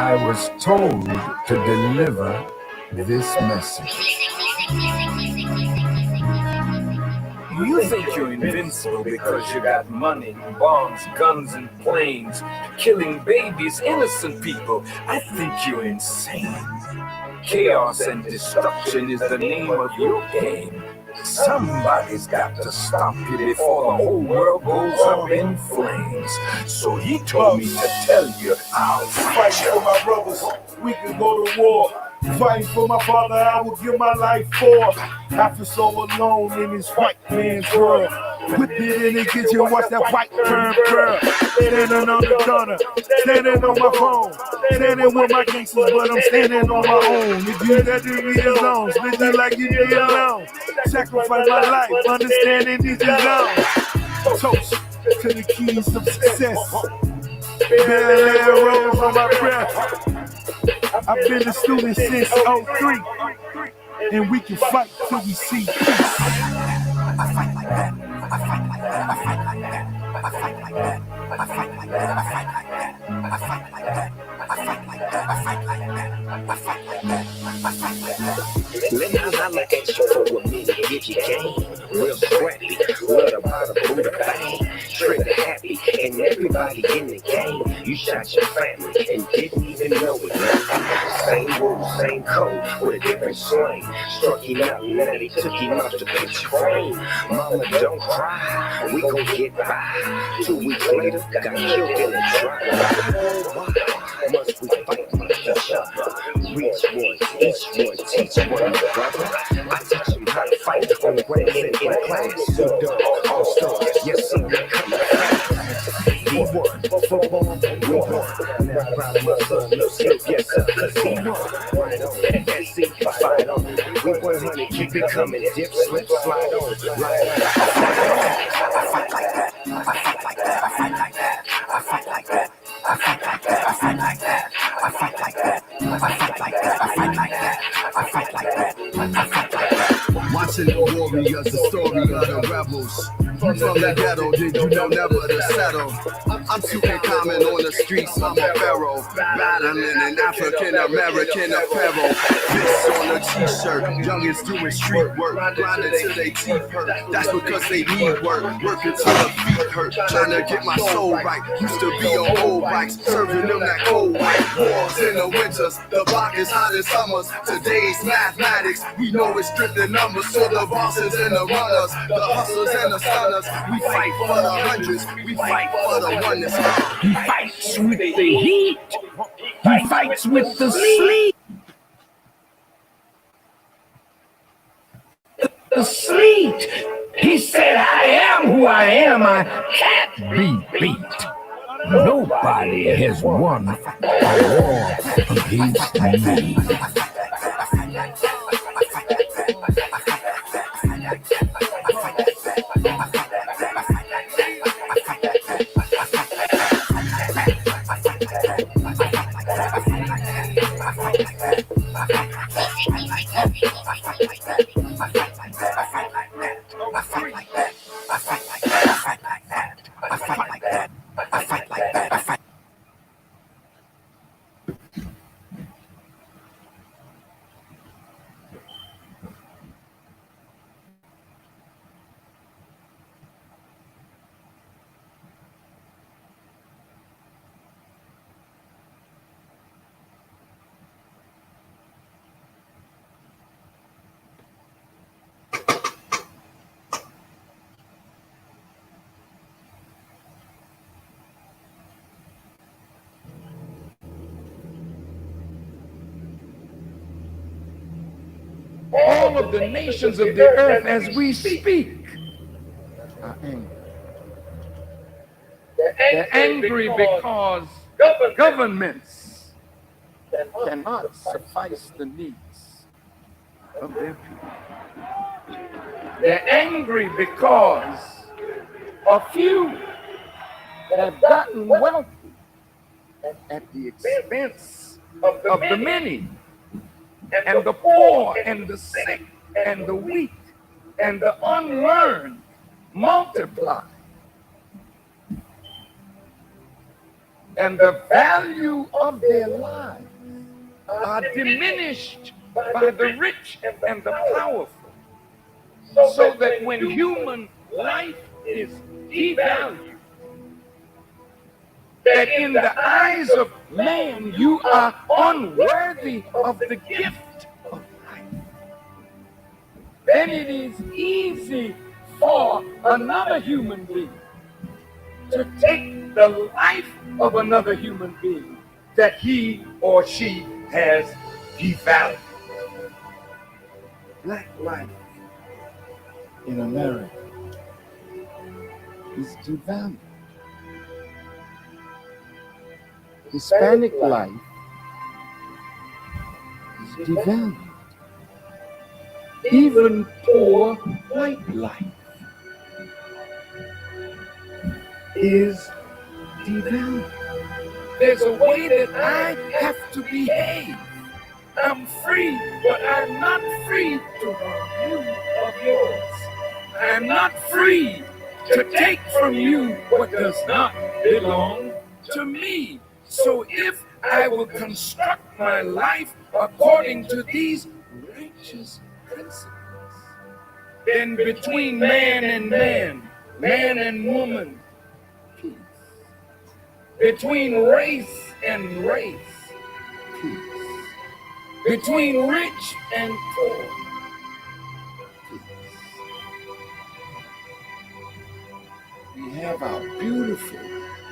I was told to deliver this message. You think you're invincible because you got money, bombs, guns, and planes, killing babies, innocent people. I think you're insane. Chaos and destruction is the name of your game. Somebody's got to stop you before the whole world goes up in flames. So he told me to tell you, I'll fight for my brothers. We can go to war. Fighting for my father, I will give my life for. I feel so alone in this white man's world. Whip it in the kitchen, watch that white turn pearl. Standing on the corner, standing on my phone, standing with my gangsters, but I'm standing on my own. If you let me alone, split you like you be alone. Sacrifice my life, understanding this is on. Toast to the keys of success. Bel Air rolls on my breath. I've been a student since '03, and we can fight till we see peace. I fight like that. I fight like that. I fight like that. I fight like that. I fight like that. I fight like that. I fight like that. I fight like that. I fight like that. I fight like that. I fight like that. Let me holler at you for a minute if you can. Real scrappy, love the bottom, Buddha bang. Trigger happy, and everybody in the game. You shot your family and didn't even know it. Same rules, same code, with a different slang. Struck him out, now they took him out the picture frame. Mama, don't cry, we gon' get by. 2 weeks later, got killed in a drive-by. Must we fight each other? Reach one, each one, teach one, brother. I teach them how to fight on the ground in class. So done, all stars, yes, see, they're coming fast. He won, football, we won. Now I'm proud of my son, no skill, yes sir, cause he won. Right on, SC, fight on. We 100, keep it coming, dip, slip, slide on, right on. I fight like that, I fight like that, I fight like that, I fight like that. I fight like that, I fight like that, I fight like that, I fight like that, I fight like that, I fight like that, I fight like that. Watching the warriors, the story of the rebels. From the ghetto, did you know never to settle? I'm Tutankhamun on the streets, I'm a pharaoh. Battling in African-American apparel. This on a t-shirt, youngins doing street work. Grinding till they teeth hurt, that's because they need work. Working till the feet hurt, trying to get my soul right. Used to be on old bikes, serving them that cold white. Wars in the winters, the block is hot in summers. Today's mathematics, we know it's stripping numbers. So the bosses and the runners, the hustlers and the stunners. We fight for the hundreds, we fight for the oneness. He fights with the heat, he fights with the sleep. The sleet. He said, I am who I am, I can't be beat. Nobody has won a war against me. All of the nations of the earth as we speak are angry. They're angry because governments cannot suffice the needs of their people. They're angry because a few have gotten wealthy at the expense of the many. And the poor and the sick and the weak and the unlearned multiply. and the value of their lives are diminished by the rich and the powerful, so that when human life is devalued, that in the eyes of man you are unworthy of the gift of life, then it is easy for another human being to take the life of another human being that he or she has devalued. Black life in America is devalued. Hispanic life is devalued. Even poor white life is devalued. There's a way that I have to behave. I'm free, but I'm not free to rob you of yours. I'm not free to take from you what does not belong to me. So if I will construct my life according to these righteous principles, then between man and man, man and woman, peace. Between race and race, peace. Between rich and poor, peace. We have our beautiful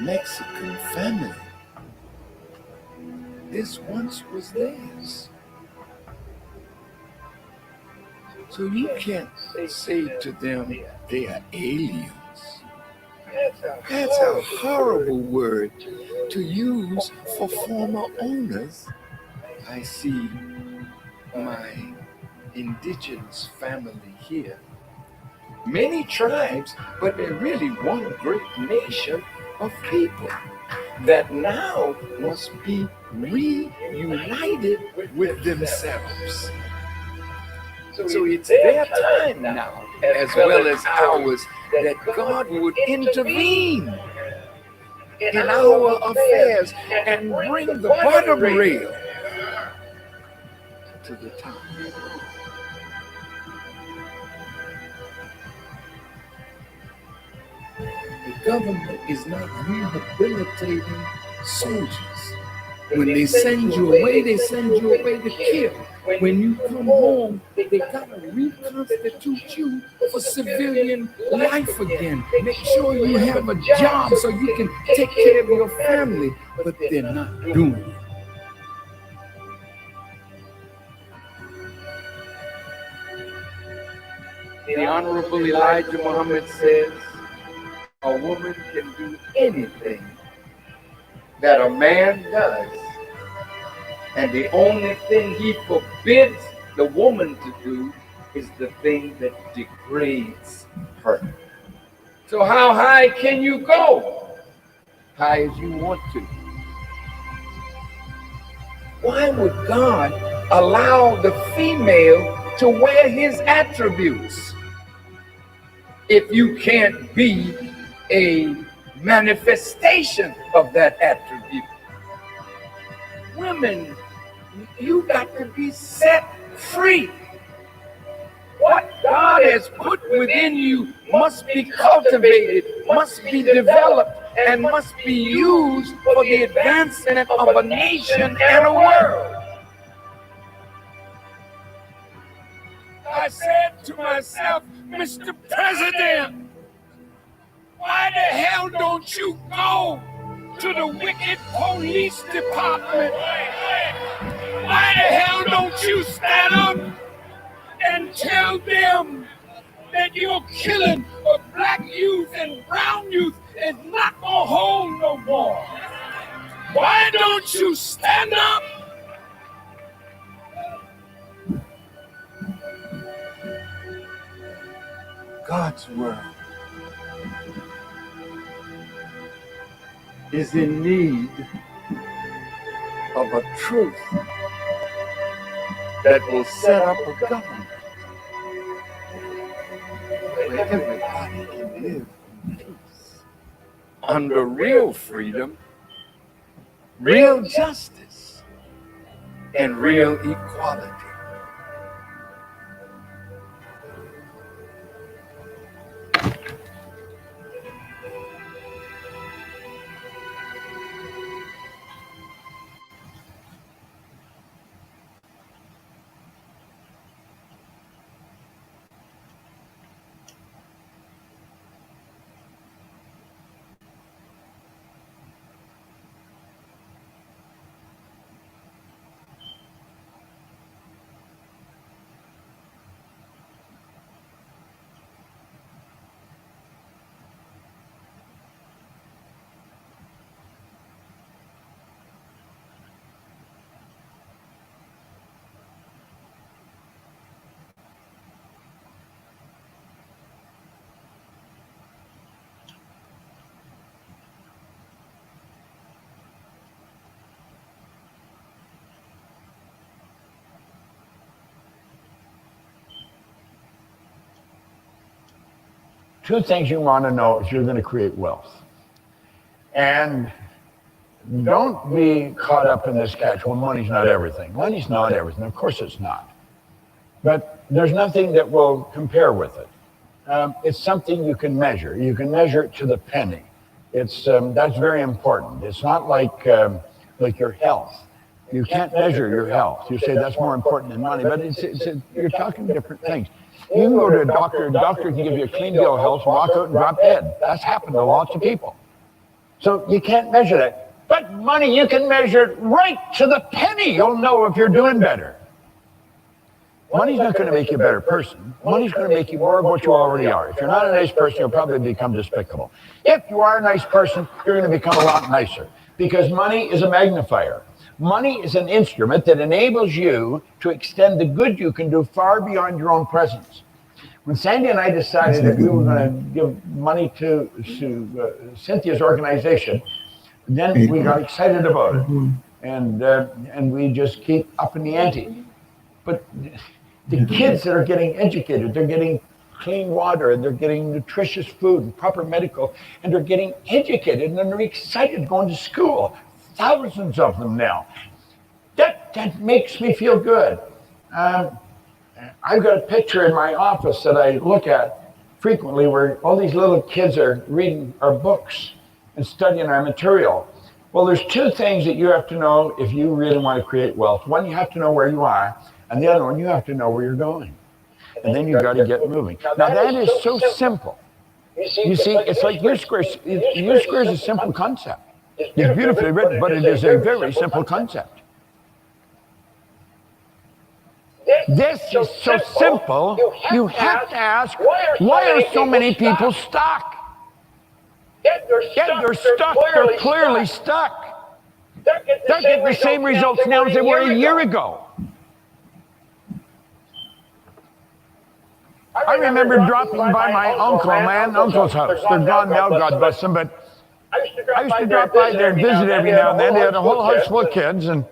Mexican family. This once was theirs. So you can't say to them they are aliens. That's a horrible word to use for former owners. I see my indigenous family here. Many tribes, but they're really one great nation of people that now must be reunited with themselves. So it's their time now, as well as ours, that God would intervene in our affairs and bring the bottom rail to the top. The government is not rehabilitating soldiers. When they send you away, they send you away to kill. When you come home, they gotta reconstitute you for civilian life again. Make sure you have a job so you can take care of your family, but they're not doing it. The Honorable Elijah Muhammad says, a woman can do anything that a man does, and the only thing he forbids the woman to do is the thing that degrades her. So how high can you go? High as you want to. Why would God allow the female to wear his attributes if you can't be a manifestation of that attribute? Women, you got to be set free. What God has put within you must be cultivated, must be developed, and must be used for the advancement of a nation and a world. I said to myself, Mr. President, why the hell don't you go to the wicked police department? Why the hell don't you stand up and tell them that your killing of black youth and brown youth is not gonna hold no more? Why don't you stand up? God's word is in need of a truth that will set up a government where everybody can live in peace under real freedom real justice, and real equality. Two things you want to know if you're going to create wealth. And don't be caught up in this catch. Well, money's not everything. Money's not everything. Of course it's not. But there's nothing that will compare with it. It's something you can measure. You can measure it to the penny. It's that's very important. It's not like your health. You can't measure your health. You say that's more important than money, but you're talking different things. You can go to a doctor can give you a clean bill of health, walk out and drop dead. That's happened to lots of people. So you can't measure that. But money, you can measure it right to the penny. You'll know if you're doing better. Money's not going to make you a better person. Money's going to make you more of what you already are. If you're not a nice person, you'll probably become despicable. If you are a nice person, you're going to become a lot nicer, because money is a magnifier. Money is an instrument that enables you to extend the good you can do far beyond your own presence. When Sandy and I decided that we were going to give money to Cynthia's organization, then we got excited about it, and we just keep upping the ante. But the kids that are getting educated, they're getting clean water, and they're getting nutritious food and proper medical, and they're getting educated, and they're excited going to school. Thousands of them now. That makes me feel good. I've got a picture in my office that I look at frequently where all these little kids are reading our books and studying our material. Well, there's two things that you have to know if you really want to create wealth. One, you have to know where you are, and the other one, you have to know where you're going. And then you've got to get moving. Now, that is so simple. You see, it's like U squares. U squares is a simple concept. It's beautifully written, but it is a very simple concept. This is so simple, you have to ask, why are so many people stuck? Yet they're stuck, they're clearly stuck. They're getting the same results now as they were a year ago. I remember dropping by my uncle and my aunt and uncle's house. They're gone now, God bless them, but I used to drop by there and visit every now and then. They had a whole house full of kids, and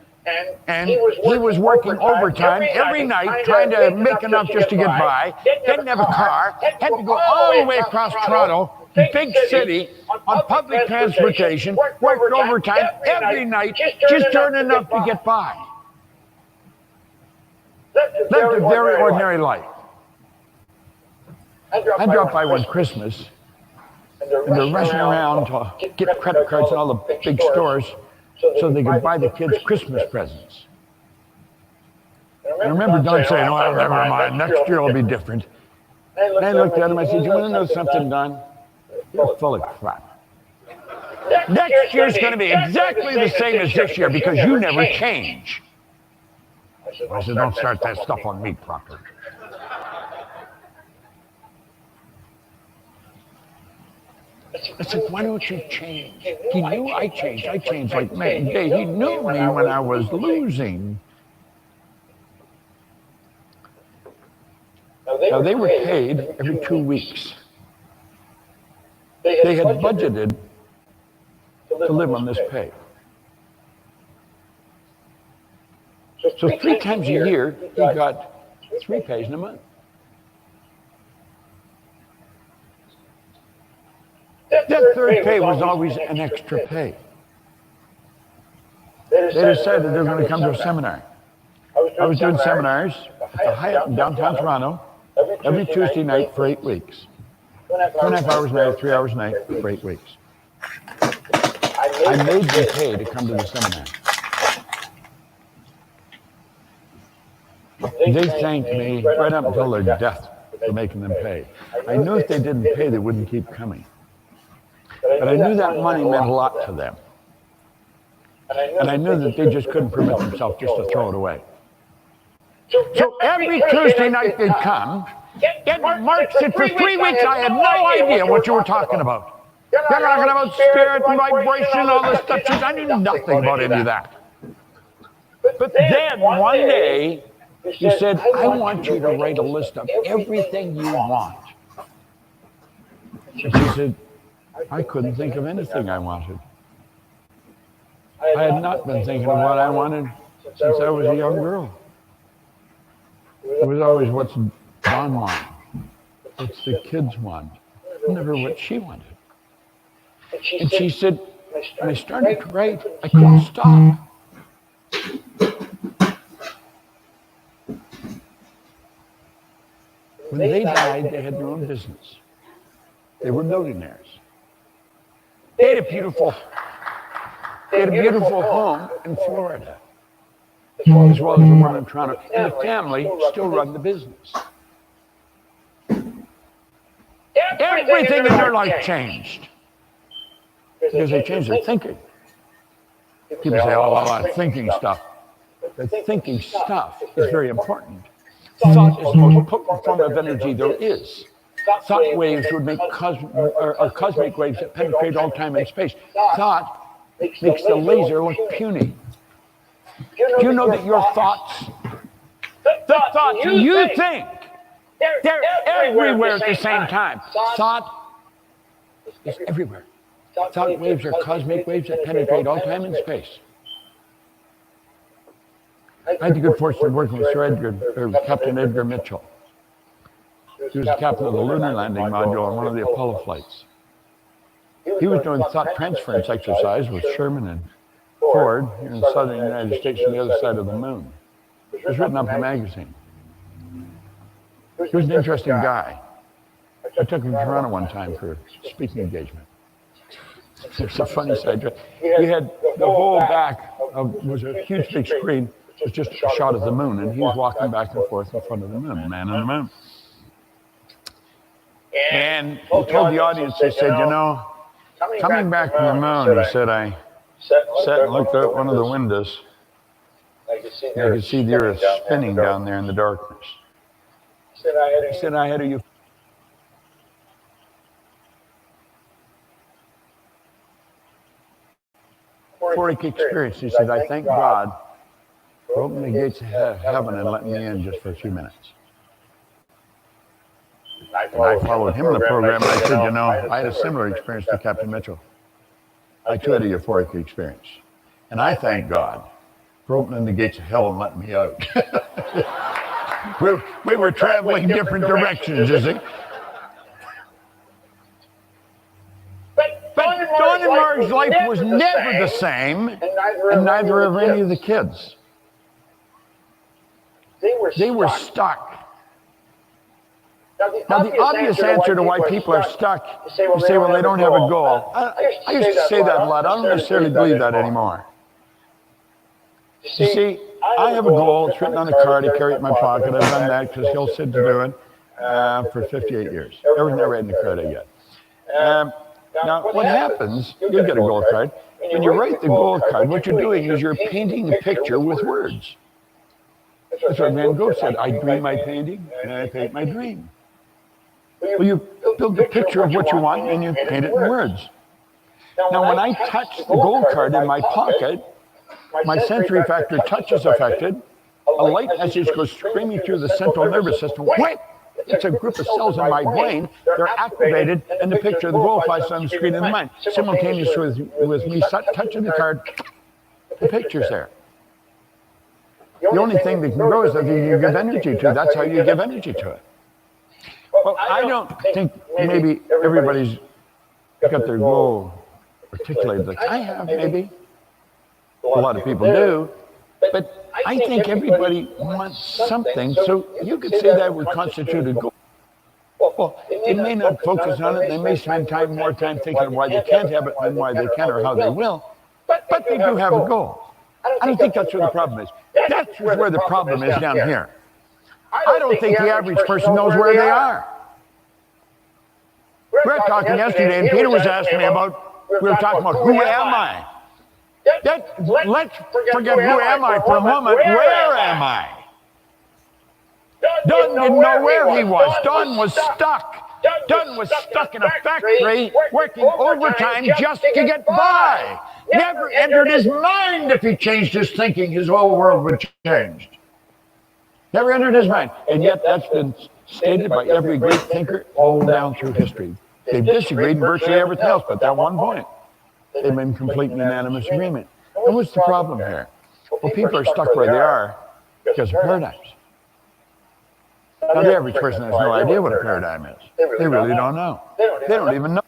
he was working overtime every night trying to make enough just to get by. Didn't have a car, had to go all the way across Toronto, big city, on public transportation, worked overtime every night just to earn enough to get by. Lived a very ordinary life. I dropped by one Christmas, and they're rushing around to get credit cards in all the big stores so they could buy the kids Christmas presents. I remember Don saying, oh, never mind, next year will be different. And I looked at him, I said, you want to know something, Don? You're full of crap. Next year's going to be exactly the same as this year because you never change. I said, don't start that stuff on me, Proctor. I said, why don't you change? He knew I changed. I changed like night and day. He knew me when I was losing. Now, they were paid every 2 weeks. They had budgeted to live on this pay. So 3 times a year, he got 3 pays in a month. That third pay was always an extra pay. they decided they're going to come to a seminar. I was doing seminars at the Hyatt in downtown Toronto every Tuesday night for 8 weeks. 2.5 hours a night, 3 hours a night for 8 weeks. I made them pay to come to the seminar. They thanked me right up until their death for making them pay. I knew if they didn't pay, they wouldn't keep coming. But I knew that money meant a lot to them. And I knew that they just couldn't permit themselves just to throw it away. So every Tuesday night they'd come, get marched, and for 3 weeks I had no idea what you were talking about. You're talking about spirit and vibration and all this stuff. I knew nothing about any of that. But then one day, he said, I want you to write a list of everything you want. And she said, I couldn't think of anything I wanted. I had not been thinking of what I wanted since I was a young girl. It was always what's Dawn want, what's the kids want, never what she wanted. And she said, when I started to write, I couldn't stop. When they died, they had their own business. They were millionaires. They had a beautiful home in Florida, as well as the one in Toronto. And the family still run the business. Everything in their life changed because they changed their thinking. People say, oh, well, thinking stuff. The thinking stuff is very important. Thought is the most potent form of energy there is. Thought waves would make cosmic waves that penetrate all time and space. Thought makes the laser look puny. Do you know that your thoughts, the thoughts you think, they're everywhere at the same time. Thought is everywhere. Thought waves are cosmic waves that penetrate all time and space. I had the good fortune of working with Captain Edgar Mitchell. He was the captain of the lunar landing module on one of the Apollo flights. He was doing thought transference exercise with Sherman and Ford in the southern United States on the other side of the moon. It was written up in a magazine. He was an interesting guy. I took him to Toronto one time for a speaking engagement. It's a funny side. He had the whole back was a huge big screen. It was just a shot of the moon, and he was walking back and forth in front of the moon, man on the moon. And he told the audience, he said, you know, coming back from the moon, he said, I sat and looked out one of the windows. I could see the earth spinning down there in the darkness. He said, I had a euphoric experience. He said, I thank God for opening the gates of heaven and letting me in just for a few minutes. And I followed him in the program, and I said, you know, I had a similar experience to Captain Mitchell. I too had a euphoric experience. And I thank God for opening the gates of hell and letting me out. we were traveling different directions, you see. But Dawn and Marg's life was never the same, and neither of any of the kids. They were stuck. Now, the obvious answer to why people are stuck, you say, well, they don't have a goal. I used to say that a lot. I don't necessarily believe that anymore. You see, I have a goal. It's written on a card. I carry it in my pocket. I've done that because Hill said to do it for 58 years. Everything I read in the card I get. Now, what happens, you get a goal card. When you write the goal card, what you're doing is you're painting a picture with words. That's what Van Gogh said. I dream my painting, and I paint my dream. Well, you build the picture of what you want, and you paint it in words. Now, when I touch the gold card in my pocket, my sensory factor touch is affected. A light message goes screaming through the central nervous system. Wait! It's a group of cells in my brain. They're activated, and the picture of the goal flashes on the screen in the mind. Simultaneously with me touching the card, the picture's there. The only thing that can go is that you give energy to. That's how you give energy to it. Well, I don't think maybe everybody's got their goal articulated like I have, maybe. A lot of people do. But I think everybody wants something. So you could say that would constitute a goal. Well, they may not focus on it. They may spend more time thinking of why they can't have it than why they can or how they will. But they do have a goal. I don't think that's where the problem is. That's where the problem is down here. I don't think the average person knows where they are. We were talking yesterday, and Peter was asking me about, we were talking about who am I? Let's forget who am I for a moment. Where am I? Dunn didn't know where he was. Dunn was stuck. Dunn was stuck in a factory working overtime just to get by. Never entered his mind if he changed his thinking, his whole world would change. Never entered his mind. And yet that's been stated by every great thinker all down through history. They've disagreed in virtually everything else, but that one point. They've been in complete unanimous agreement. And what's the problem here? Well, people are stuck where they are because of paradigms. Now, the average person has no idea what a paradigm is. They really don't know. They don't even know.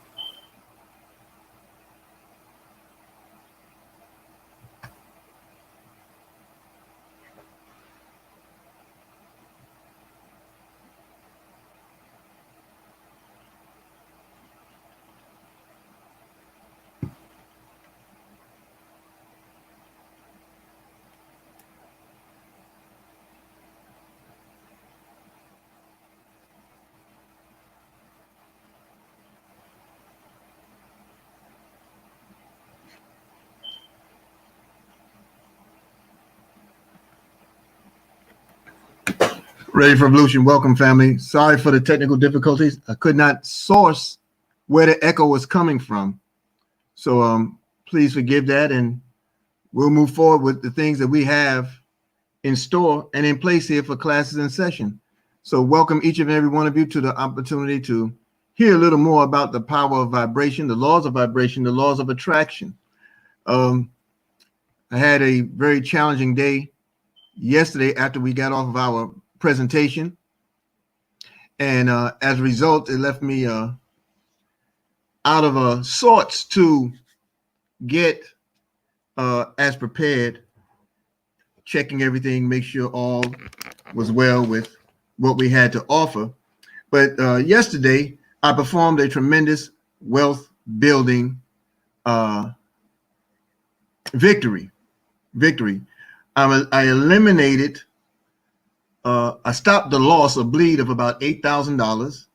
Ready for Evolution. Welcome, family. Sorry for the technical difficulties. I could not source where the echo was coming from. So please forgive that, and we'll move forward with the things that we have in store and in place here for classes in session. So welcome each and every one of you to the opportunity to hear a little more about the power of vibration, the laws of vibration, the laws of attraction. I had a very challenging day yesterday after we got off of our presentation, and as a result, it left me out of sorts to get as prepared, checking everything, make sure all was well with what we had to offer. But yesterday, I performed a tremendous wealth building victory. I eliminated. I stopped the loss or bleed of about $8,000,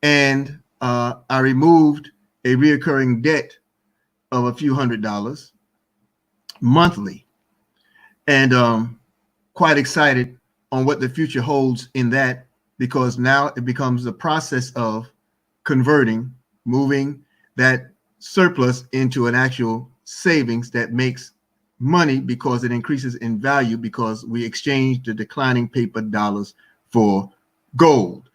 and I removed a reoccurring debt of a few $100s monthly, and quite excited on what the future holds in that, because now it becomes a process of converting, moving that surplus into an actual savings that makes money, because it increases in value, because we exchange the declining paper dollars for gold.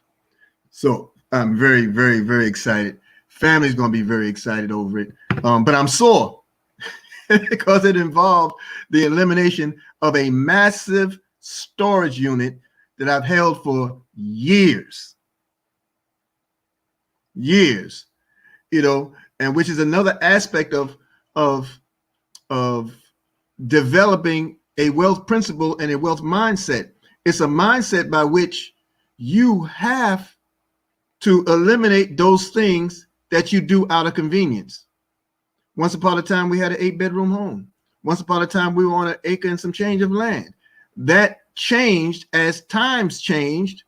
So I'm very, very, very excited. Family's going to be very excited over it. But I'm sore because it involved the elimination of a massive storage unit that I've held for years, and which is another aspect of developing a wealth principle and a wealth mindset. It's a mindset by which you have to eliminate those things that you do out of convenience. Once upon a time, we had an 8-bedroom home. Once upon a time, we were on an acre and some change of land. That changed as times changed.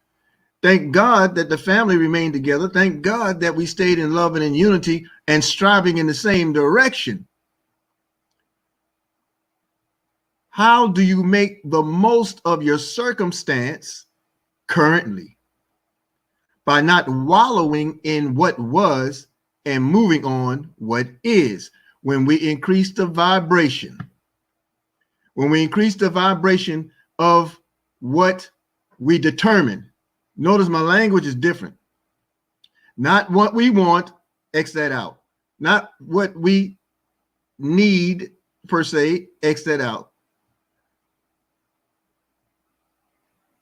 Thank God that the family remained together. Thank God that we stayed in love and in unity and striving in the same direction. How do you make the most of your circumstance currently? By not wallowing in what was and moving on what is. When we increase the vibration, of what we determine, notice my language is different. Not what we want, X that out. Not what we need per se, X that out.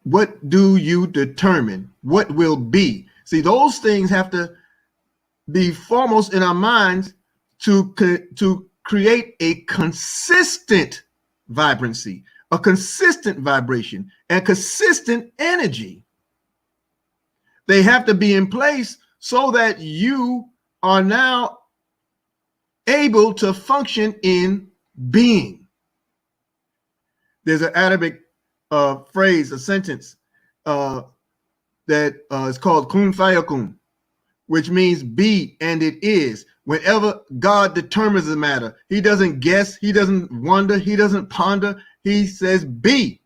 What do you determine? What will be? See, those things have to be foremost in our minds to create a consistent vibrancy, a consistent vibration, and consistent energy. They have to be in place so that you are now able to function in being. There's an Arabic phrase, a sentence that is called kun fayakun, which means be and it is. Whenever God determines the matter, he doesn't guess, he doesn't wonder, he doesn't ponder. He says be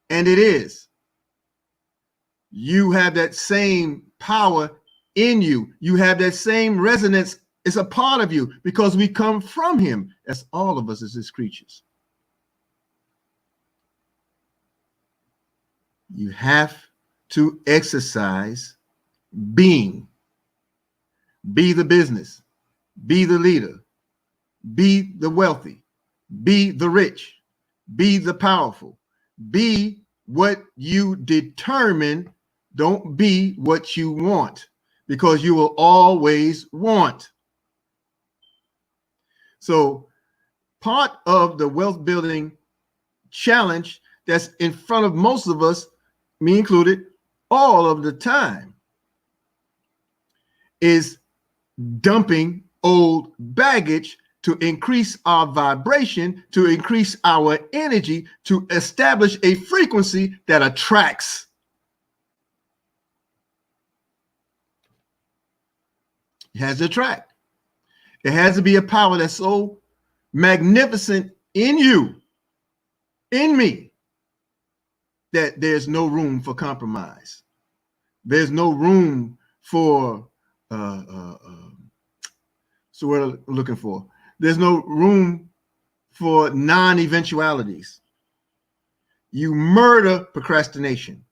and it is. You have that same power in you. You have that same resonance. It's a part of you because we come from him. That's all of us as his creatures. You have to exercise being. Be the business. Be the leader. Be the wealthy. Be the rich. Be the powerful. Be what you determine. Don't be what you want, because you will always want. So part of the wealth building challenge that's in front of most of us, me included, all of the time, is dumping old baggage to increase our vibration, to increase our energy, to establish a frequency that attracts. It has to attract. It has to be a power that's so magnificent in you, in me, that there's no room for compromise. There's no room for, so what I'm looking for. There's no room for non-eventualities. You murder procrastination.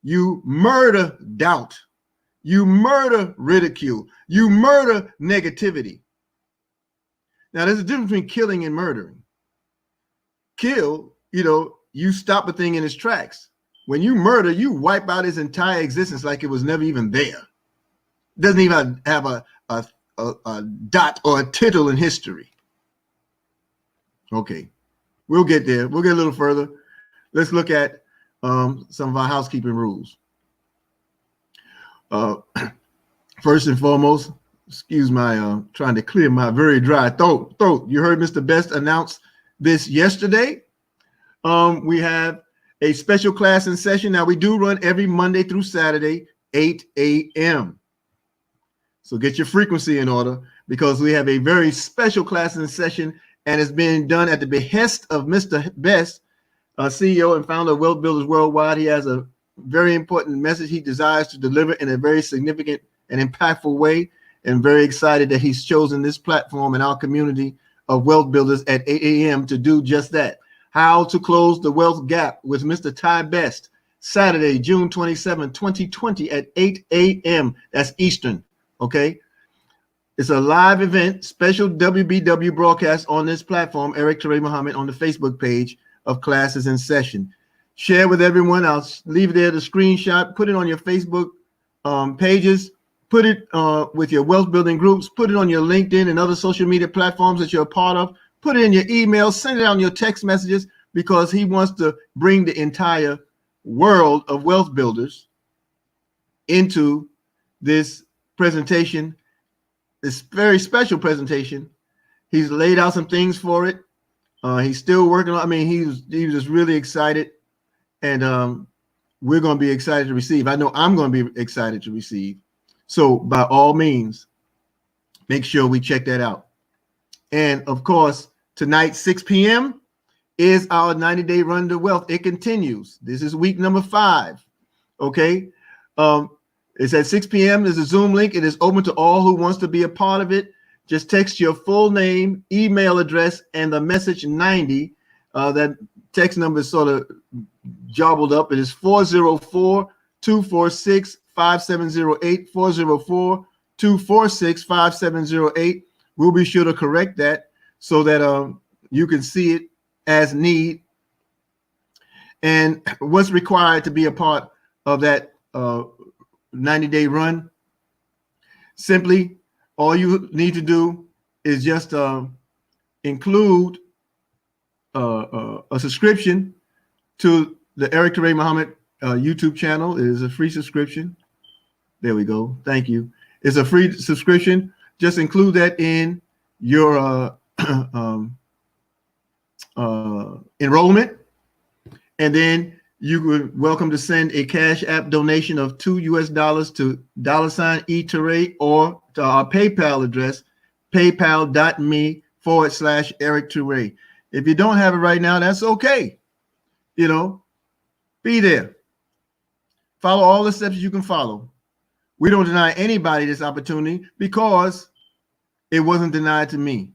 You murder doubt. You murder ridicule. You murder negativity. Now, there's a difference between killing and murdering. Kill, you stop a thing in its tracks. When you murder, you wipe out its entire existence like it was never even there. It doesn't even have a dot or a tittle in history. Okay, we'll get there. We'll get a little further. Let's look at some of our housekeeping rules. First and foremost, excuse my trying to clear my very dry throat. You heard Mr. Best announce this yesterday. We have a special class in session. Now, we do run every Monday through Saturday, 8 a.m. So get your frequency in order, because we have a very special class in session, and it's being done at the behest of Mr. Best, CEO and founder of Wealth Builders Worldwide. He has a very important message he desires to deliver in a very significant and impactful way, and very excited that he's chosen this platform in our community of wealth builders at 8 a.m. to do just that. How to Close the Wealth Gap with Mr. Ty Best, Saturday, June 27, 2020 at 8 a.m. That's Eastern, okay? It's a live event, special WBW broadcast on this platform, Eric Teray Muhammad, on the Facebook page of Classes in Session. Share with everyone. I'll leave there the screenshot. Put it on your Facebook pages. Put it with your wealth building groups. Put it on your LinkedIn and other social media platforms that you're a part of. Put it in your email. Send it on your text messages, because he wants to bring the entire world of wealth builders into this presentation, this very special presentation. He's laid out some things for it. He's still working on. He was just really excited, and we're going to be excited to receive. I know I'm going to be excited to receive. So by all means, make sure we check that out. And of course, tonight, 6 p.m. is our 90-day run to wealth. It continues. This is week number 5. Okay. It's at 6 p.m. There's a Zoom link. It is open to all who wants to be a part of it. Just text your full name, email address, and the message 90. That text number is sort of jobbled up. It is 404-246-5708, 404-246-5708. We'll be sure to correct that so that you can see it as need. And what's required to be a part of that 90-day run? Simply, all you need to do is just include a subscription to the Eric Toure Muhammad YouTube channel. It is a free subscription. There we go. Thank you. It's a free subscription. Just include that in your enrollment, and then you would welcome to send a Cash App donation of $2 to $E-Toure or to our PayPal address, paypal.me/Eric Toure. If you don't have it right now, that's okay. You know, be there. Follow all the steps you can follow. We don't deny anybody this opportunity because it wasn't denied to me.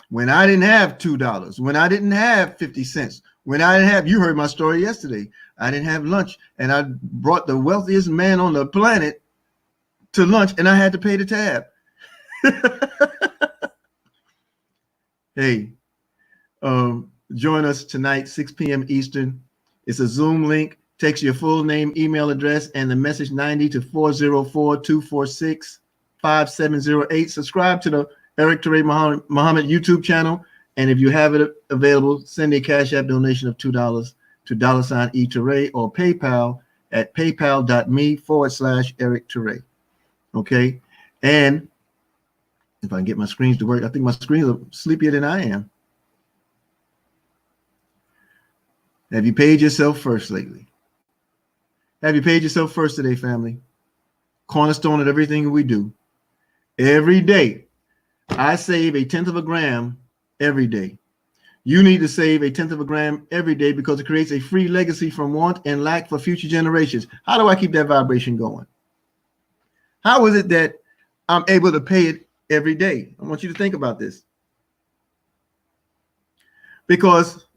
When I didn't have $2, when I didn't have 50 cents, when I didn't have, you heard my story yesterday, I didn't have lunch, and I brought the wealthiest man on the planet to lunch, and I had to pay the tab. Hey, join us tonight, 6 p.m. Eastern. It's a Zoom link. Takes your full name, email address, and the message 90 to 404-246-5708. Subscribe to the Eric Toure Muhammad YouTube channel. And if you have it available, send a Cash App donation of $2 to $E-Toure or PayPal at paypal.me/Eric Toure. Okay. And if I can get my screens to work, I think my screens are sleepier than I am. Have you paid yourself first lately? Have you paid yourself first today, family? Cornerstone of everything we do. Every day, I save 1/10 of a gram every day. You need to save 1/10 of a gram every day because it creates a free legacy from want and lack for future generations. How do I keep that vibration going? How is it that I'm able to pay it every day? I want you to think about this. Because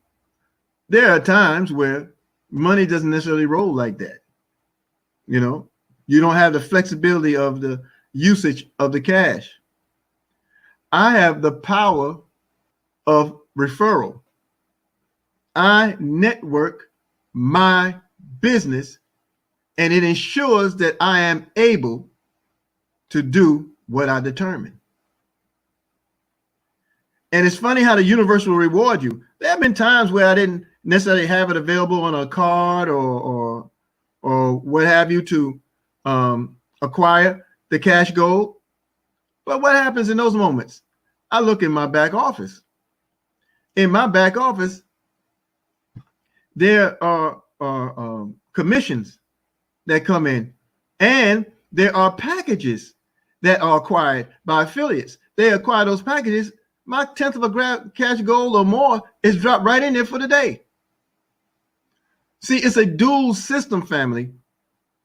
there are times where money doesn't necessarily roll like that. You know, you don't have the flexibility of the usage of the cash. I have the power of referral. I network my business, and it ensures that I am able to do what I determine. And it's funny how the universe will reward you. There have been times where I didn't necessarily have it available on a card or what have you to acquire the cash gold. But what happens in those moments? I look in my back office. In my back office, there are commissions that come in, and there are packages that are acquired by affiliates. They acquire those packages. My 1/10 of a gram cash gold or more is dropped right in there for the day. See, it's a dual system, family.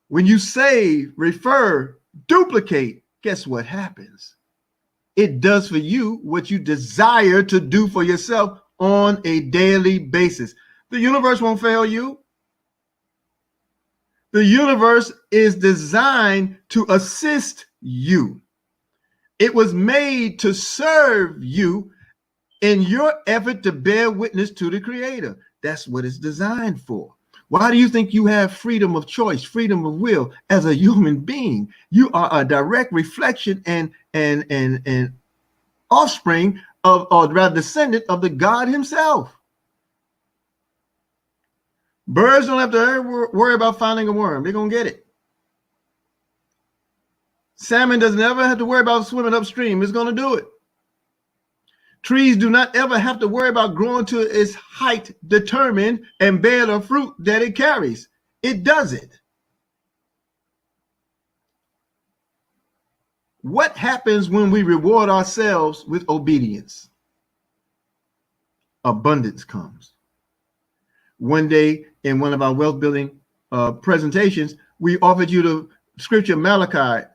When you save, refer, duplicate, guess what happens? It does for you what you desire to do for yourself on a daily basis. The universe won't fail you. The universe is designed to assist you. It was made to serve you in your effort to bear witness to the Creator. That's what it's designed for. Why do you think you have freedom of choice, freedom of will as a human being? You are a direct reflection and offspring of, or rather descendant of the God himself. Birds don't have to worry about finding a worm. They're going to get it. Salmon doesn't ever have to worry about swimming upstream. It's going to do it. Trees do not ever have to worry about growing to its height determined and bear the fruit that it carries. It does it. What happens when we reward ourselves with obedience? Abundance comes. One day in one of our wealth building presentations, we offered you the scripture Malachi,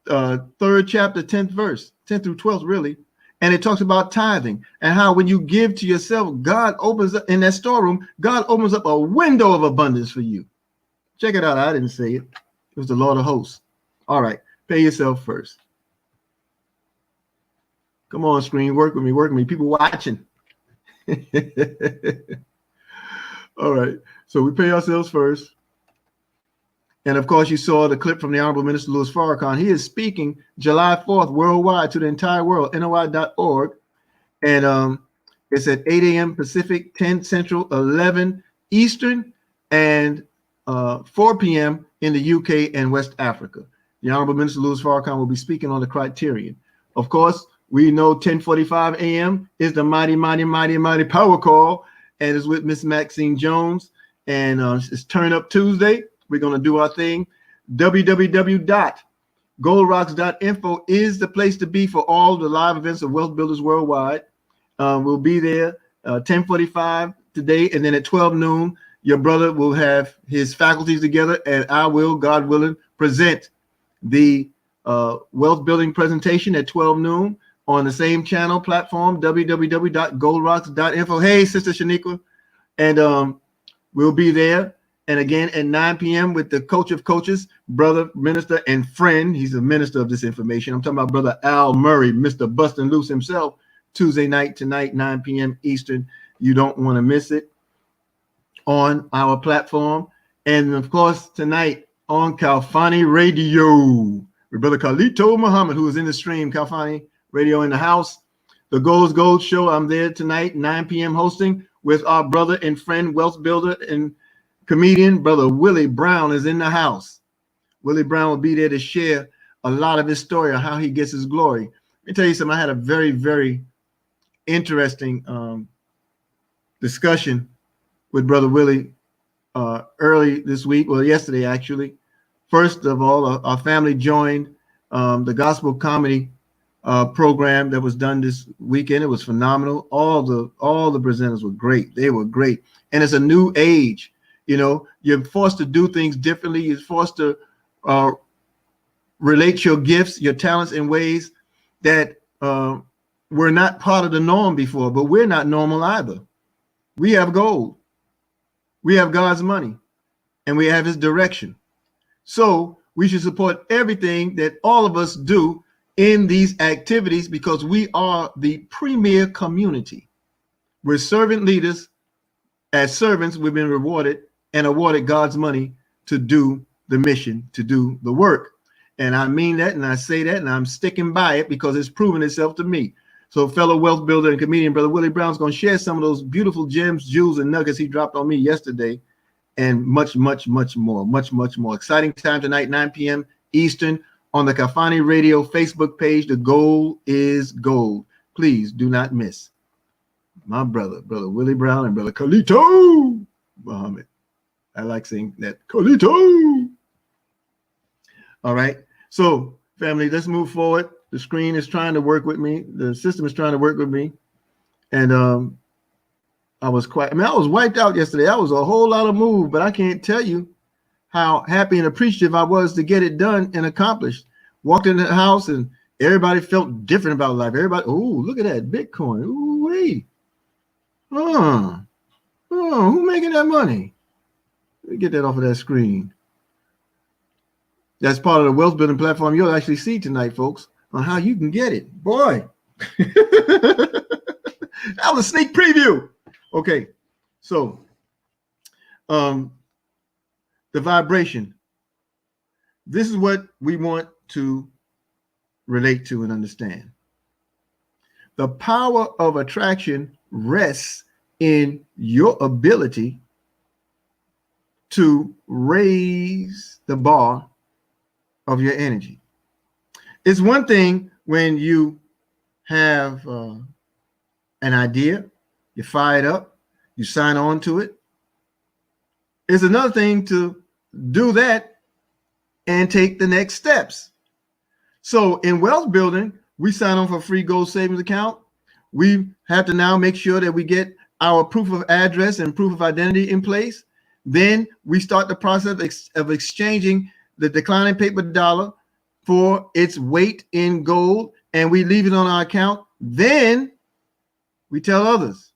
3rd chapter, 10th verse, 10th through 12th, really. And it talks about tithing and how when you give to yourself, God opens up in that storeroom, God opens up a window of abundance for you. Check it out. I didn't say it. It was the Lord of hosts. All right. Pay yourself first. Come on, screen. Work with me. Work with me. People watching. All right. So we pay ourselves first. And of course, you saw the clip from the Honorable Minister Louis Farrakhan. He is speaking July 4th worldwide to the entire world, NOI.org. And It's at 8 a.m. Pacific, 10 Central, 11 Eastern, and 4 p.m. in the UK and West Africa. The Honorable Minister Louis Farrakhan will be speaking on the criterion. Of course, we know 10:45 a.m. is the mighty power call, and it's with Miss Maxine Jones. And it's Turn Up Tuesday. We're going to do our thing. www.goldrocks.info is the place to be for all the live events of Wealth Builders Worldwide. We'll be there 10:45 today, and then at 12 noon, your brother will have his faculties together, and I will, God willing, present the wealth building presentation at 12 noon on the same channel platform, www.goldrocks.info. Hey, Sister Shaniqua. And we'll be there. And again, at 9 p.m. with the coach of coaches, brother, minister, and friend. He's a minister of this information. I'm talking about Brother Al Murray, Mr. Bustin' Loose himself, Tuesday night tonight, 9 p.m. Eastern. You don't want to miss it on our platform. And of course, tonight on Kalfani Radio with Brother Khalito Muhammad, who is in the stream, Kalfani Radio in the house. The Gold's Gold Show, I'm there tonight, 9 p.m. hosting with our brother and friend, wealth builder and comedian, Brother Willie Brown is in the house. Willie Brown will be there to share a lot of his story of how he gets his glory. Let me tell you something. I had a very, very interesting discussion with Brother Willie early this week, well, yesterday actually. First of all, our family joined the gospel comedy program that was done this weekend. It was phenomenal. All the presenters were great. They were great. And it's a new age. You know, you're forced to do things differently. You're forced to relate your gifts, your talents in ways that were not part of the norm before, but we're not normal either. We have gold. We have God's money, and we have his direction. So we should support everything that all of us do in these activities because we are the premier community. We're servant leaders. As servants, we've been rewarded and awarded God's money to do the mission, to do the work. And I mean that, and I say that, and I'm sticking by it because it's proven itself to me. So fellow wealth builder and comedian, Brother Willie Brown's going to share some of those beautiful gems, jewels, and nuggets he dropped on me yesterday, and much, much, much more, much, much more. Exciting time tonight, 9 p.m. Eastern on the Kalfani Radio Facebook page. The goal is gold. Please do not miss my brother Willie Brown and Brother Khalito Muhammad. I like saying that, Khalito. All right. So, family, let's move forward. The screen is trying to work with me. The system is trying to work with me. And I was wiped out yesterday. That was a whole lot of move, but I can't tell you how happy and appreciative I was to get it done and accomplished. Walked in the house and everybody felt different about life. Everybody, oh, look at that Bitcoin. Ooh, wait. Who making that money? Let me get that off of that screen. That's part of the wealth building platform you'll actually see tonight, folks, on how you can get it. Boy, that was a sneak preview. Okay, so the vibration. This is what we want to relate to and understand. The power of attraction rests in your ability to raise the bar of your energy. It's one thing when you have an idea, you fire it up, you sign on to it. It's another thing to do that and take the next steps. So in wealth building, we sign on for a free gold savings account. We have to now make sure that we get our proof of address and proof of identity in place. Then we start the process of exchanging the declining paper dollar for its weight in gold, and we leave it on our account. Then we tell others.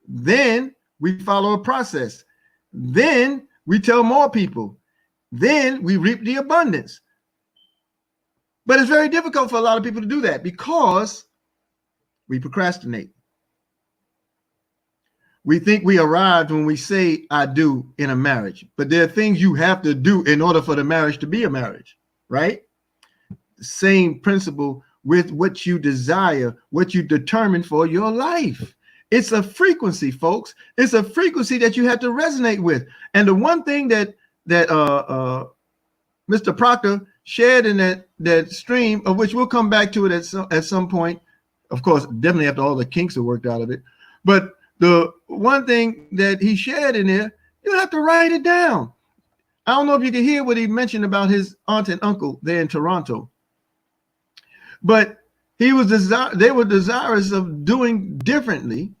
Then we follow a process. Then we tell more people. Then we reap the abundance. But it's very difficult for a lot of people to do that because we procrastinate. We think we arrived when we say I do in a marriage, but there are things you have to do in order for the marriage to be a marriage, right? The same principle with what you desire, what you determine for your life. It's a frequency, folks. It's a frequency that you have to resonate with. And the one thing that Mr. Proctor shared in that stream, of which we'll come back to it at some point, of course, definitely after all the kinks are worked out of it. But the one thing that he shared in there, you have to write it down. I don't know if you can hear what he mentioned about his aunt and uncle there in Toronto, but they were desirous of doing differently,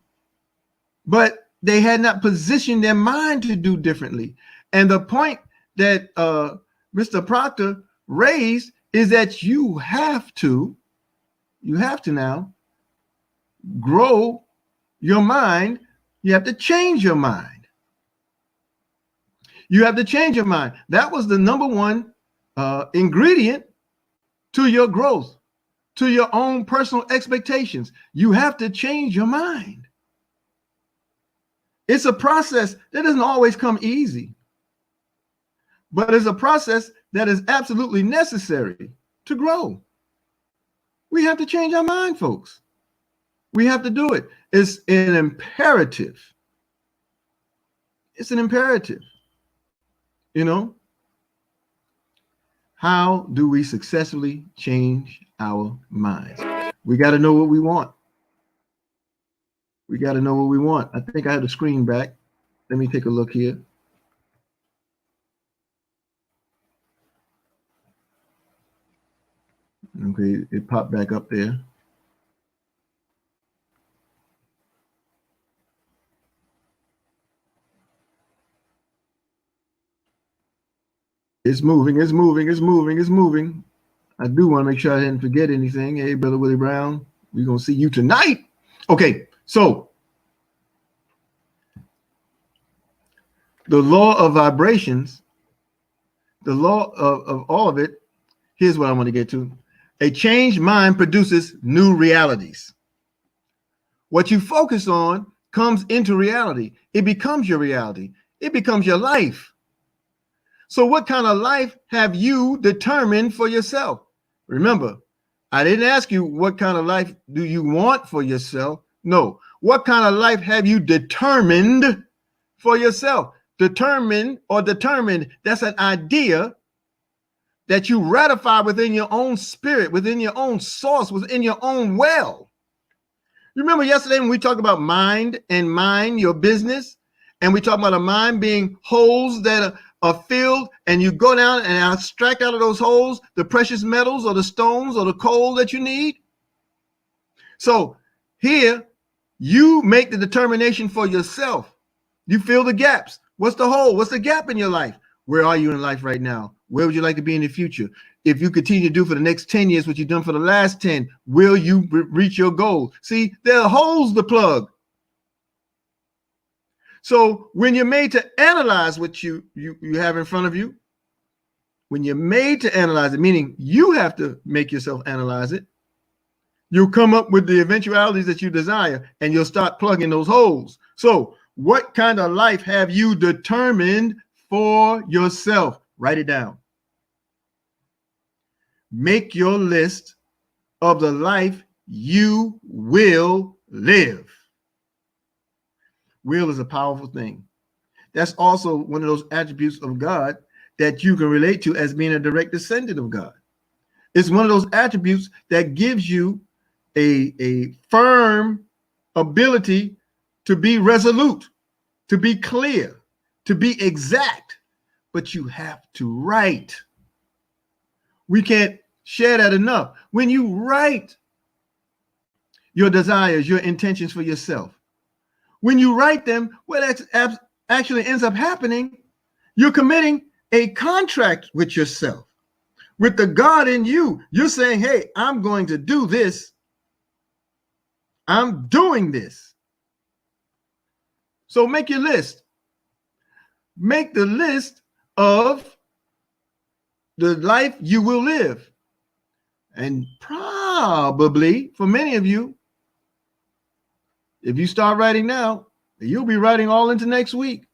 but they had not positioned their mind to do differently. And the point that Mr. Proctor raised is that you have to now grow your mind. You have to change your mind. You have to change your mind. That was the number one ingredient to your growth, to your own personal expectations. You have to change your mind. It's a process that doesn't always come easy, but it's a process that is absolutely necessary to grow. We have to change our mind, folks. We have to do it. It's an imperative. It's an imperative. You know, how do we successfully change our minds? We got to know what we want. We got to know what we want. I think I have the screen back. Let me take a look here. Okay, it popped back up there. It's moving, it's moving, it's moving, it's moving. I do want to make sure I didn't forget anything. Hey, Brother Willie Brown, we're going to see you tonight. Okay, so the law of vibrations, the law of all of it, here's what I want to get to. A changed mind produces new realities. What you focus on comes into reality. It becomes your reality. It becomes your life. So what kind of life have you determined for yourself? Remember, I didn't ask you what kind of life do you want for yourself. No, what kind of life have you determined for yourself? Determined, that's an idea that you ratify within your own spirit, within your own source, within your own well. You remember yesterday when we talked about mind and mind your business, and we talked about a mind being holes that are filled, and you go down and extract out of those holes the precious metals or the stones or the coal that you need. So here you make the determination for yourself. You fill the gaps. What's the hole? What's the gap in your life? Where are you in life right now? Where would you like to be in the future? If you continue to do for the next 10 years what you've done for the last 10, will you reach your goal? See, there are holes to plug. So when you're made to analyze what you have in front of you, when you're made to analyze it, meaning you have to make yourself analyze it, you'll come up with the eventualities that you desire, and you'll start plugging those holes. So what kind of life have you determined for yourself? Write it down. Make your list of the life you will live. Will is a powerful thing. That's also one of those attributes of God that you can relate to as being a direct descendant of God. It's one of those attributes that gives you a firm ability to be resolute, to be clear, to be exact, but you have to write. We can't share that enough. When you write your desires, your intentions for yourself, when you write them, what actually ends up happening, you're committing a contract with yourself, with the God in you. You're saying, hey, I'm going to do this. I'm doing this. So make your list. Make the list of the life you will live. And probably for many of you, if you start writing now, you'll be writing all into next week,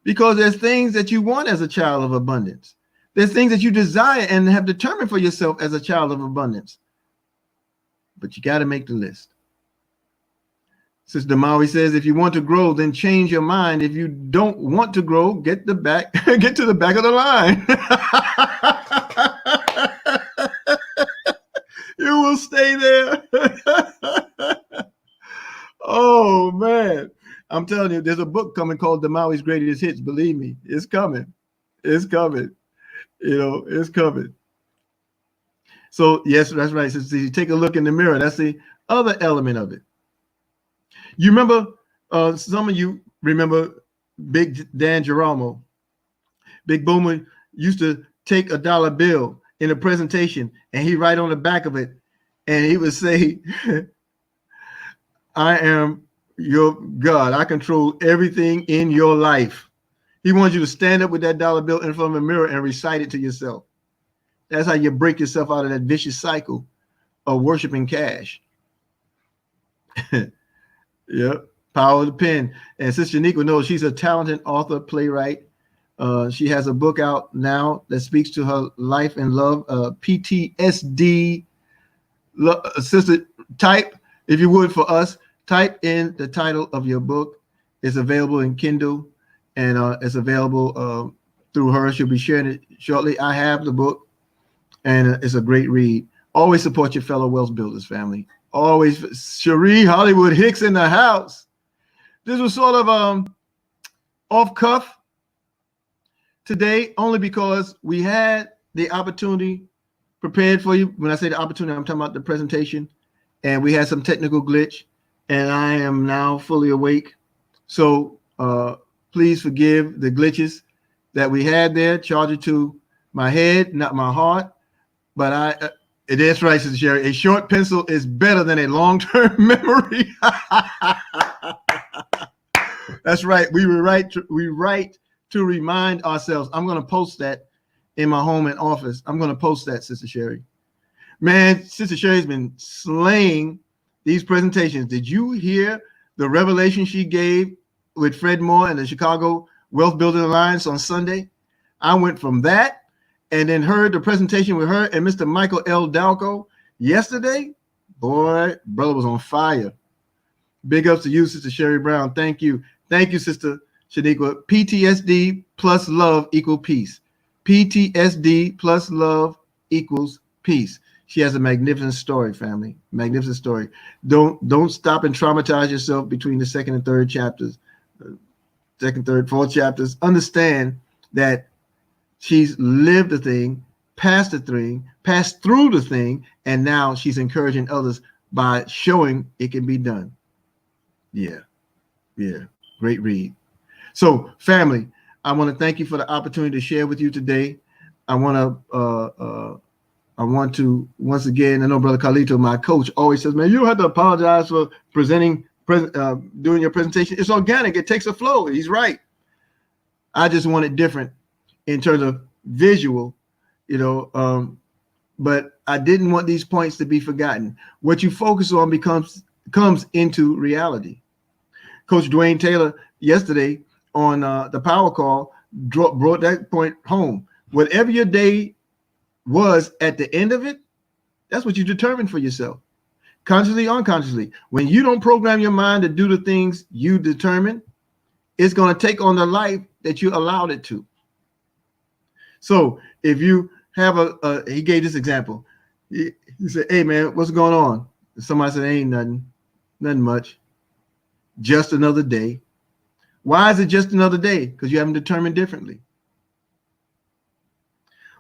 because there's things that you want as a child of abundance. There's things that you desire and have determined for yourself as a child of abundance. But you got to make the list. Sister Maui says, if you want to grow, then change your mind. If you don't want to grow, get to the back of the line. You will stay there. Oh man. I'm telling you, there's a book coming called The Maui's Greatest Hits. Believe me, it's coming. It's coming. It's coming. So yes, that's right. So you take a look in the mirror. That's the other element of it. You remember, some of you remember Big Dan Girolamo. Big Boomer used to take a dollar bill in a presentation and he'd write on the back of it and he would say, I am your God. I control everything in your life. He wants you to stand up with that dollar bill in front of a mirror and recite it to yourself. That's how you break yourself out of that vicious cycle of worshiping cash. Yep. Power of the pen. And Sister Uniqua knows she's a talented author, playwright. She has a book out now that speaks to her life and love, PTSD. Sister, type, if you would, for us, type in the title of your book. It's available in Kindle and it's available through her. She'll be sharing it shortly. I have the book and it's a great read. Always support your fellow wealth builders, family. Always. Cherie Hollywood Hicks in the house. This was sort of off cuff today, only because we had the opportunity prepared for you. When I say the opportunity, I'm talking about the presentation, and we had some technical glitch, and I am now fully awake. So please forgive the glitches that we had there. Charge it to my head, not my heart. But it is right, Sister Sherry. A short pencil is better than a long-term memory. That's right. We write to remind ourselves. I'm going to post that in my home and office. I'm going to post that, Sister Sherry. Man, Sister Sherry's been slaying these presentations. Did you hear the revelation she gave with Fred Moore and the Chicago Wealth Building Alliance on Sunday? I went from that and then heard the presentation with her and Mr. Michael L. Dalco yesterday. Boy, brother was on fire. Big ups to you, Sister Sherry Brown. Thank you. Thank you, Sister Shaniqua. PTSD plus love equal peace. PTSD plus love equals peace. She has a magnificent story, family. Magnificent story. Don't stop and traumatize yourself between the second and third chapters. Second, third, fourth chapters. Understand that she's lived the thing, passed the thing, passed through the thing, and now she's encouraging others by showing it can be done. Yeah. Great read. So, family, I want to thank you for the opportunity to share with you today. I want to once again, I know Brother Carlito, my coach, always says, man, you don't have to apologize for doing your presentation. It's organic. It takes a flow. He's right. I just want it different in terms of visual, but I didn't want these points to be forgotten. What you focus on comes into reality. Coach Dwayne Taylor yesterday on the power call brought that point home. Whatever your day was at the end of it, that's what you determined for yourself, consciously, unconsciously. When you don't program your mind to do the things you determine, it's going to take on the life that you allowed it to. So if you have he gave this example. He said, hey man, what's going on? Somebody said, ain't nothing much. Just another day. Why is it just another day? Because you haven't determined differently.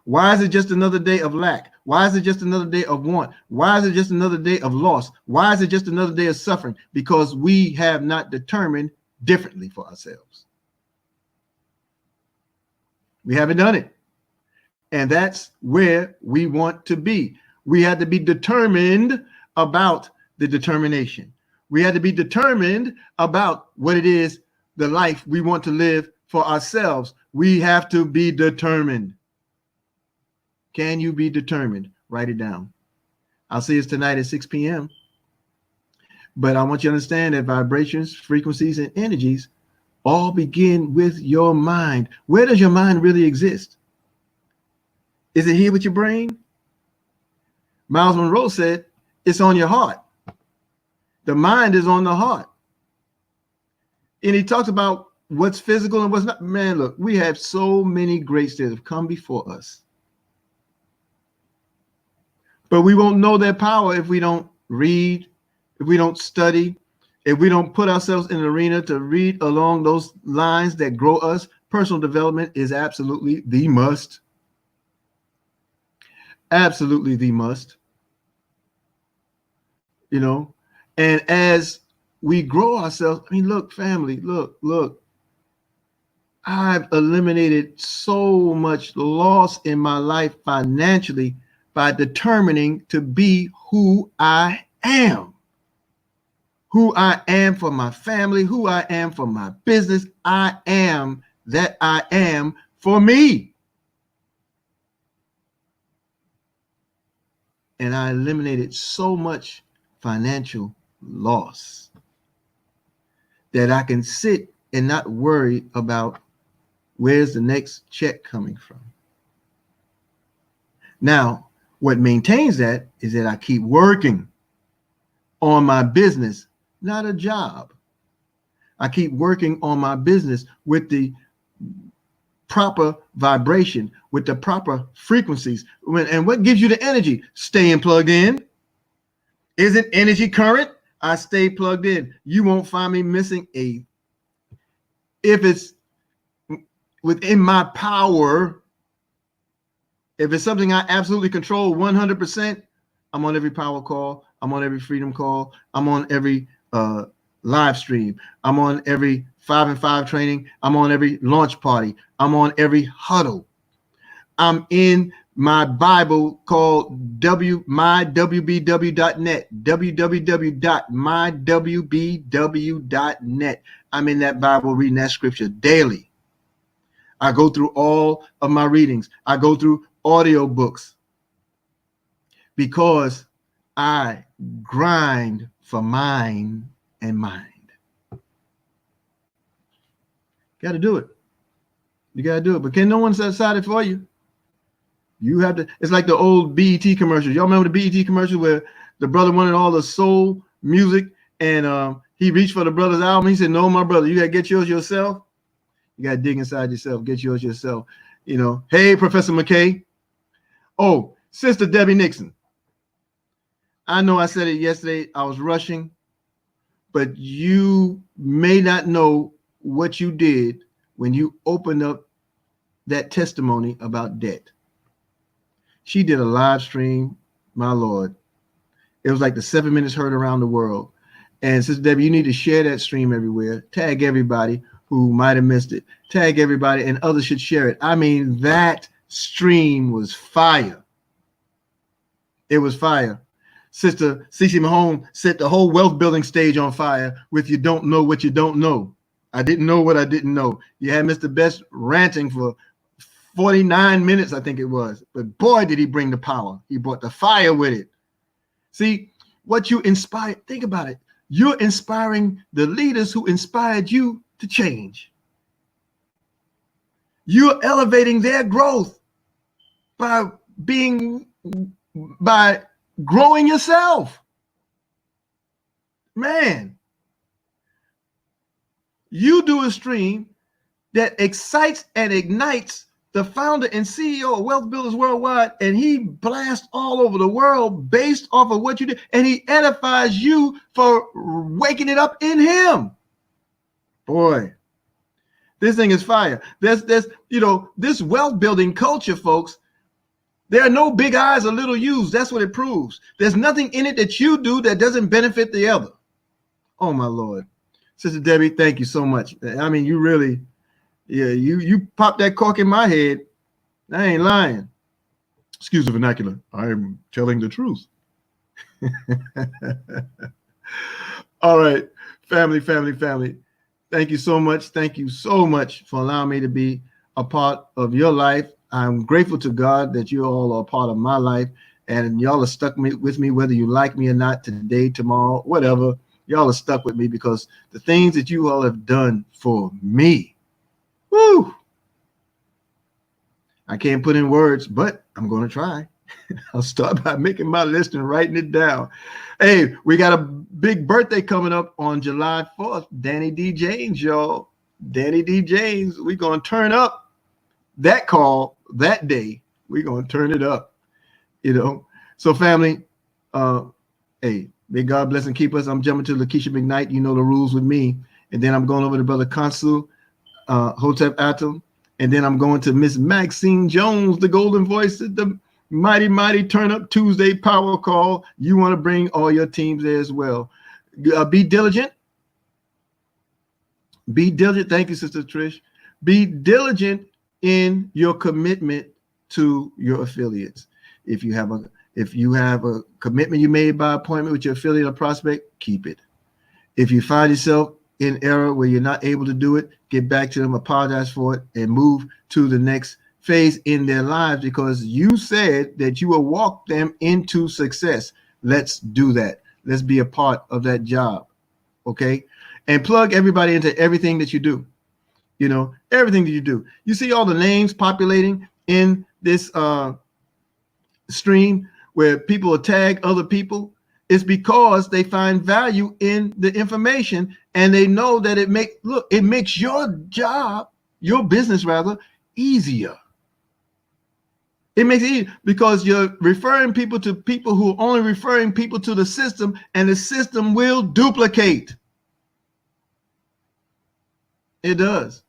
Why is it just another day of lack? Why is it just another day of want? Why is it just another day of loss? Why is it just another day of suffering? Because we have not determined differently for ourselves. We haven't done it. And that's where we want to be. We had to be determined about the determination. We had to be determined about what it is, the life we want to live for ourselves. We have to be determined. Can you be determined? Write it down. I'll see you tonight at 6 p.m. But I want you to understand that vibrations, frequencies, and energies all begin with your mind. Where does your mind really exist? Is it here with your brain? Miles Monroe said, it's on your heart. The mind is on the heart. And he talks about what's physical and what's not. Man, look, we have so many greats that have come before us. But we won't know their power if we don't read, if we don't study, if we don't put ourselves in an arena to read along those lines that grow us. Personal development is absolutely the must. Absolutely the must. You know, and as we grow ourselves, I mean, look, family, look. I've eliminated so much loss in my life financially by determining to be who I am. Who I am for my family, who I am for my business. I am that I am for me. And I eliminated so much financial loss that I can sit and not worry about where's the next check coming from. Now, what maintains that is that I keep working on my business, not a job. I keep working on my business with the proper vibration, with the proper frequencies. And what gives you the energy? Staying plugged in. Isn't energy current? I stay plugged in. You won't find me missing a. If it's within my power, if it's something I absolutely control 100%, I'm on every power call. I'm on every freedom call. I'm on every live stream. I'm on every 5 and 5 training. I'm on every launch party. I'm on every huddle. I'm in my Bible called mywbw.net, www.mywbw.net. I'm in that Bible reading that scripture daily. I go through all of my readings. I go through audio books because I grind for mine and mind. Got to do it. You got to do it. But can no one decide it for you? You have to. It's like the old BET commercials. Y'all remember the BET commercial where the brother wanted all the soul music and he reached for the brother's album. He said, no, my brother, you got to get yours yourself. You got to dig inside yourself, get yours yourself. You know, hey, Professor McKay. Oh, Sister Debbie Nixon. I know I said it yesterday. I was rushing, but you may not know what you did when you opened up that testimony about debt. She did a live stream, my Lord. It was like the 7 minutes heard around the world. And Sister Debbie, you need to share that stream everywhere. Tag everybody who might have missed it. Tag everybody, and others should share it. I mean, that stream was fire. It was fire. Sister Cece Mahone set the whole wealth building stage on fire with "You Don't Know What You Don't Know." I didn't know what I didn't know. You had Mr. Best ranting for 49 minutes, I think it was. But boy, did he bring the power. He brought the fire with it. See, what you inspire, think about it. You're inspiring the leaders who inspired you to change. You're elevating their growth by growing yourself. Man, you do a stream that excites and ignites the founder and CEO of Wealth Builders Worldwide, and he blasts all over the world based off of what you did, and he edifies you for waking it up in him. Boy, this thing is fire. There's this wealth building culture, folks. There are no big I's or little U's. That's what it proves. There's nothing in it that you do that doesn't benefit the other. Oh, my Lord. Sister Debbie, thank you so much. I mean, you really, you popped that cork in my head. I ain't lying. Excuse the vernacular. I'm telling the truth. All right, family. Thank you so much. Thank you so much for allowing me to be a part of your life. I'm grateful to God that you all are a part of my life, and y'all are stuck with me, whether you like me or not, today, tomorrow, whatever. Y'all are stuck with me because the things that you all have done for me, woo! I can't put in words, but I'm going to try. I'll start by making my list and writing it down. Hey, we got a big birthday coming up on July 4th. Danny D. James, y'all. Danny D. James. We're going to turn up that call that day. We're going to turn it up, you know. So, family, hey, may God bless and keep us. I'm jumping to Lakeisha McKnight. You know the rules with me. And then I'm going over to Brother Consul, Hotep Atom. And then I'm going to Miss Maxine Jones, the golden voice at the mighty Turn Up Tuesday power call. You want to bring all your teams there as well. Be diligent. Be diligent. Thank you, Sister Trish. Be diligent in your commitment to your affiliates. If you have a commitment you made by appointment with your affiliate or prospect, keep it. If you find yourself in error where you're not able to do it, get back to them, apologize for it, and move to the next phase in their lives, because you said that you will walk them into success. Let's do that. Let's be a part of that job. Okay. And plug everybody into everything that you do. You know, everything that you do. You see all the names populating in this stream where people tag other people. It's because they find value in the information, and they know that it makes your job, your business rather, easier. It makes it easy because you're referring people to people who are only referring people to the system, and the system will duplicate. It does.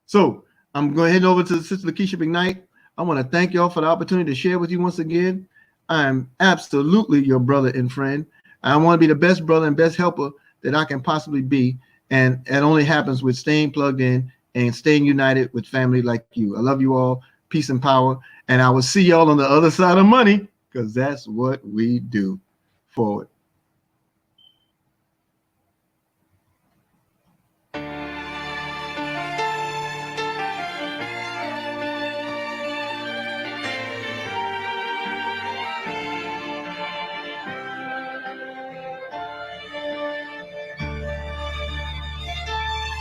So I'm going to head over to Sister Lakeisha McKnight. I want to thank y'all for the opportunity to share with you once again. I am absolutely your brother and friend. I want to be the best brother and best helper that I can possibly be. And it only happens with staying plugged in and staying united with family like you. I love you all. Peace and power. And I will see y'all on the other side of money, because that's what we do. Forward.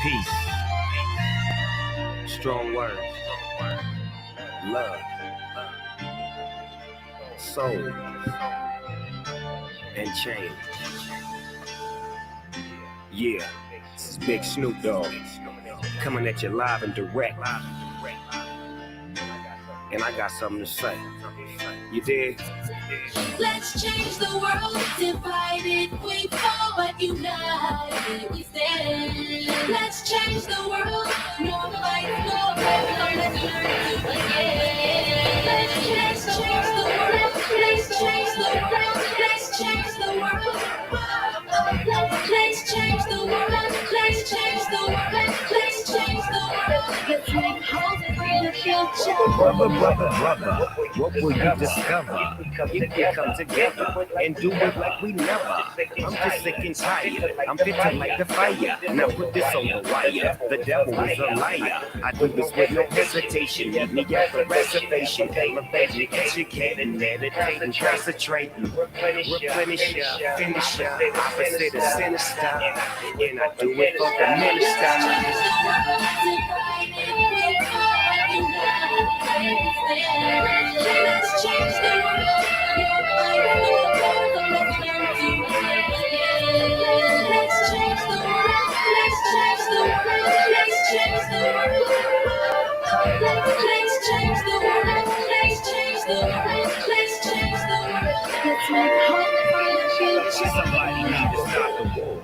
Peace. Strong words. Love. Soul. And change. Yeah. This is Big Snoop Dogg. Coming at you live and direct. And I got something to say. You dig? Let's change the world. Divided we fall, but united we stand. Let's change the world. No fight, no failure. Let's learn to begin. Let's change the world. Let's change the world. Let's change the world. Let's change the world. Let's change the world. Let's change the world. Let's make hope for the future. Brother, what will you discover if we come together and do it like we never? I'm just sick and tired. I'm fit to light the fire. Now put this on the wire. The devil is a liar. I do this with no hesitation. Meet me at the reservation. Elevating, educating, meditating, concentrating. Replenish ya, finish ya. Opposite of sinister. And I do it for the minister. Let's change the world. Let's change the world. Let's change the world. Let's change the world. Let's change the world. Let's change the world. Let's change the world. Let's make hope for the future. Somebody need to stop the war.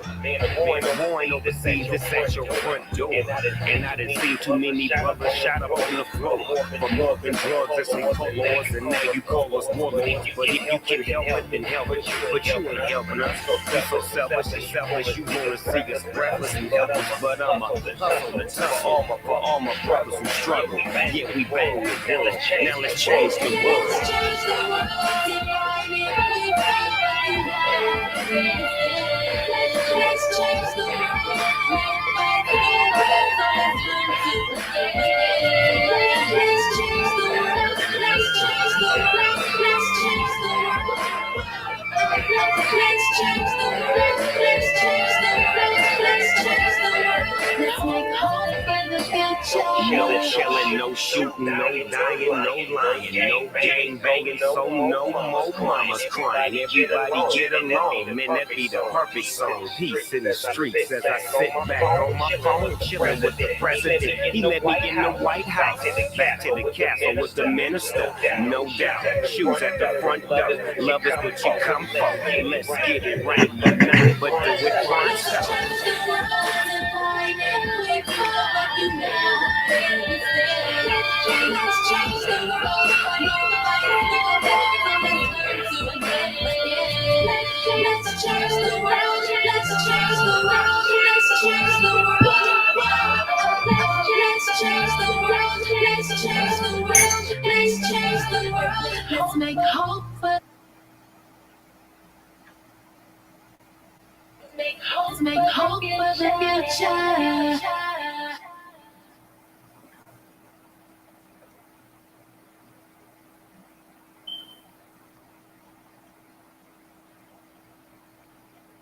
The war ain't overseas, this at your front door. And I done seen too many brothers shot up on the floor for more than drugs and some cold wars. And now you call us warlords. But if you can help it, then help it. But you ain't helping us. You're so selfish and selfish. You wanna see us breathless and helpless. But I'm a hustle and tough armor for all my brothers who struggle. Yet we bang with bullets. Now let's change the world. Let's change the world. Let's change the world. Let's change the world. Let's change the world. Let's change the world. Let's change the world. Let's change the world. Let's change the world. Let's make hope for the future. No killing, no shooting, no dying, no lying, no gang banging, so no more mamas crying. Everybody get along, man, that be the perfect song. Peace in the streets as I sit back on my phone, chilling with the president. He let me in the White House, back to the castle with the minister, no doubt. Shoes at the front door, love is what you come for. Let's get it right, unite, but do it for yourself. Change the world and find it. We come united we stand. Let's change the world. Nobody knows that. Let's learn to again. Let's change the world. Let's change the world. Let's change the world. Let's change the world. Let's change the world. Let's change the world. Let's make hope for. Let's make hope for the future.